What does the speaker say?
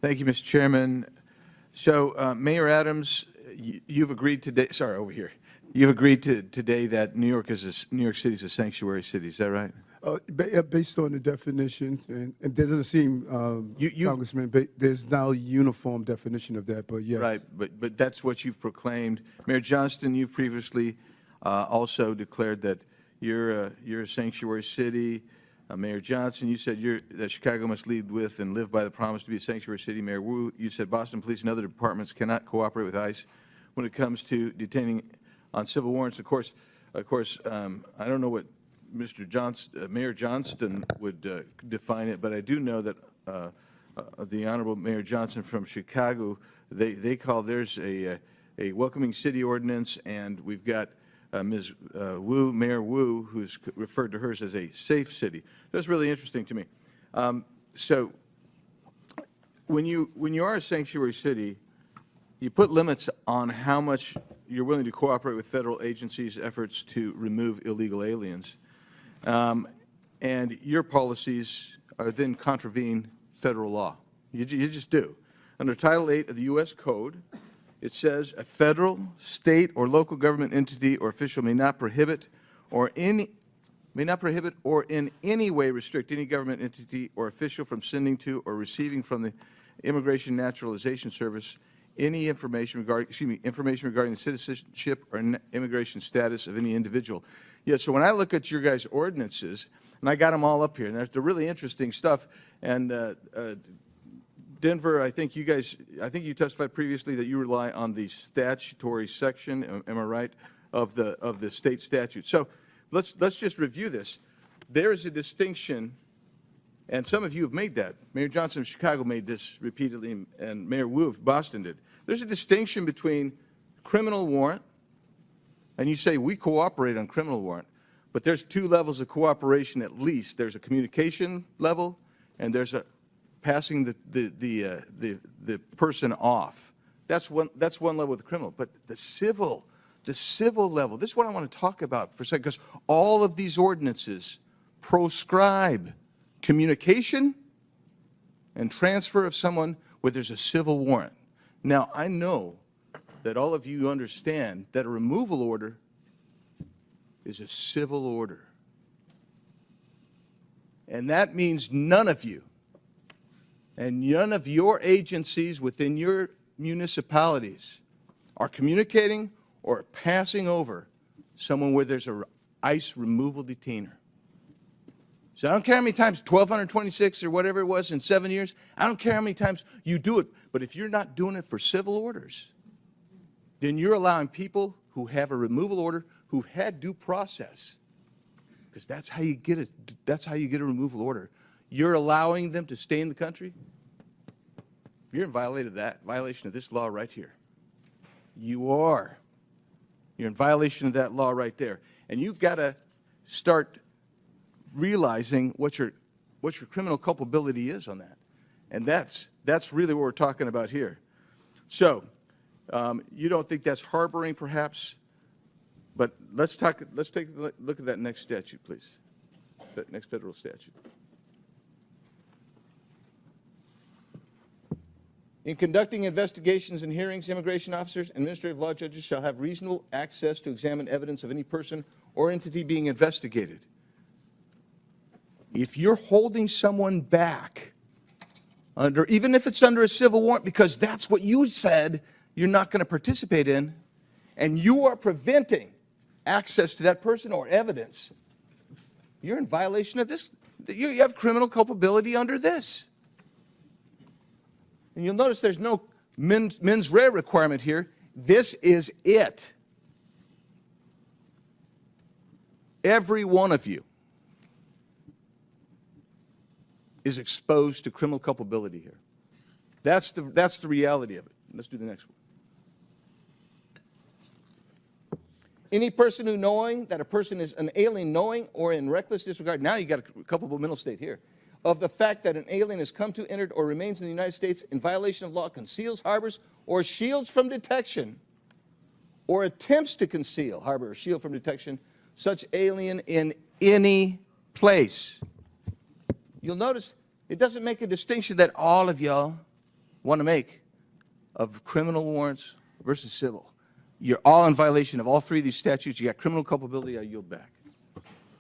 Thank you, Mr. Chairman. So, Mayor Adams, you've agreed today. Sorry, over here. You've agreed today that New York City is a sanctuary city. Is that right? Based on the definitions, and there doesn't seem, Congressman, there's now a uniform definition of that. But yes, right. But that's what you've proclaimed, Mayor Johnston. You've previously also declared that you're a sanctuary city. Mayor Johnson, you said that Chicago must lead with and live by the promise to be a sanctuary city. Mayor Wu, you said Boston Police and other departments cannot cooperate with ICE when it comes to detaining on civil warrants. Of course, I don't know what Mayor Johnston would define it, but I do know that the Honorable Mayor Johnson from Chicago, they call theirs a welcoming city ordinance, and we've got Ms. Wu, Mayor Wu, who's referred to hers as a safe city. That's really interesting to me. So when you are a sanctuary city, you put limits on how much you're willing to cooperate with federal agencies' efforts to remove illegal aliens. And your policies are then contravene federal law. You just do. Under Title 8 of the U.S. Code, it says a federal, state, or local government entity or official may not prohibit or in any way restrict any government entity or official from sending to or receiving from the Immigration Naturalization Service any information regarding the citizenship or immigration status of any individual. Yeah, so when I look at your guys' ordinances, and I got them all up here, and they're really interesting stuff, and Denver, I think you testified previously that you rely on the statutory section, am I right, of the state statute. So let's just review this. There is a distinction, and some of you have made that. Mayor Johnson of Chicago made this repeatedly, and Mayor Wu of Boston did. There's a distinction between criminal warrant, and you say we cooperate on criminal warrant, but there's two levels of cooperation at least. There's a communication level, and there's a passing the person off. That's one level with the criminal. But the civil level, this is what I want to talk about for a second, because all of these ordinances proscribe communication and transfer of someone where there's a civil warrant. Now, I know that all of you understand that a removal order is a civil order. And that means none of you and none of your agencies within your municipalities are communicating or passing over someone where there's an ICE removal detainer. So I don't care how many times, 1,226 or whatever it was in 7 years, I don't care how many times you do it, but if you're not doing it for civil orders, then you're allowing people who have a removal order, who've had due process, because that's how you get a removal order. You're allowing them to stay in the country. You're in violation of this law right here. You are. You're in violation of that law right there. And you've got to start realizing what your criminal culpability is on that. And that's really what we're talking about here. So you don't think that's harboring, perhaps? But let's take a look at that next statute, please. That next federal statute. In conducting investigations and hearings, immigration officers and administrative law judges shall have reasonable access to examine evidence of any person or entity being investigated. If you're holding someone back, even if it's under a civil warrant, because that's what you said you're not going to participate in, and you are preventing access to that person or evidence, you're in violation of this. You have criminal culpability under this. And you'll notice there's no mens rea requirement here. This is it. Every one of you is exposed to criminal culpability here. That's the reality of it. Let's do the next one. Any person who knowing that a person is an alien, knowing or in reckless disregard, now you got a culpable mental state here, of the fact that an alien has come to, entered, or remains in the United States in violation of law, conceals, harbors, or shields from detection, or attempts to conceal, harbor, or shield from detection, such alien in any place. You'll notice it doesn't make a distinction that all of y'all want to make of criminal warrants versus civil. You're all in violation of all three of these statutes. You got criminal culpability. I yield back.